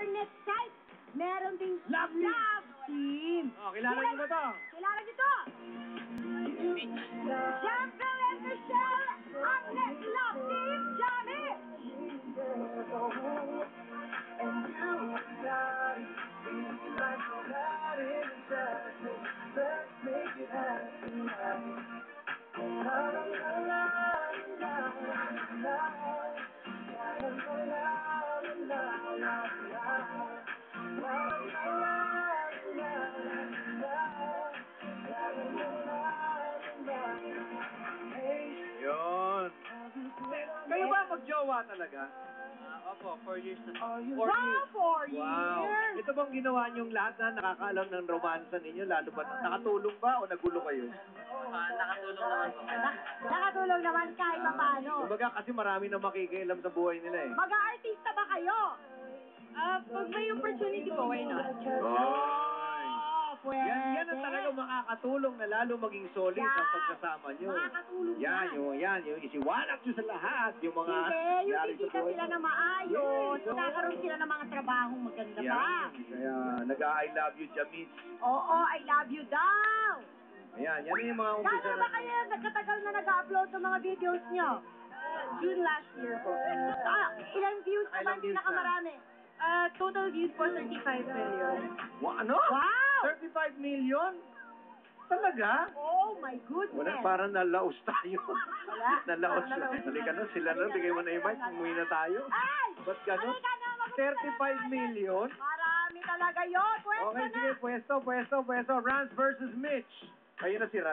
Hornet type. Meron ding Love team. Oh, kilala niyo ba to? Kilala niyo to? Jeff and Michelle, ang next love team, Johnny. Yun. Kayo ba mag-jowa talaga? Opo, 4 years na. 4 Wow, years. 4 Wow. years. Ito bang ginawa niyong lahat na nakakaalam ng romansa ninyo? Lalo ba nakatulong ba o nagulo kayo? Nakatulong naman po kayo. Nakatulong naman kahit pa paano. Kumbaga kasi marami na makikialam sa buhay nila eh. Mag-aartista ba kayo? Pag may opportunity po, why not? Oy. Pwede. Yan ang talaga makakatulong na lalo maging solid ang pagkasama nyo. Makakatulong Yan, yung isiwalat nyo sa lahat, yung mga Hindi, yung nangyari sa kikita buhay. sila na maayos, Yes, oo. nagkakaroon sila ng mga trabahong maganda Yan. pa. Kaya nag-I love you, Jamit. Oo, I love you daw. Ayan, yan yung mga umpisa Gano'n ba kayo nagkatagal na nag-upload ng mga videos nyo? June last year po. Ilang views naman Ilang views na? pinakamarami? Total views po, 35 million. Ano? Wow! 35 million? Talaga? Oh my goodness. Wala, parang nalaos tayo. Wala. Nalaos. Halika na, sila na, bigay mo na yung mic, umuwi na tayo. Ay! Ba't gano'n? Halika na, mag-umpisa 35 na million? Marami talaga yun. Pwesto Okay, na. sige, pwesto. Rans versus Mitch. Ayun na si Rans.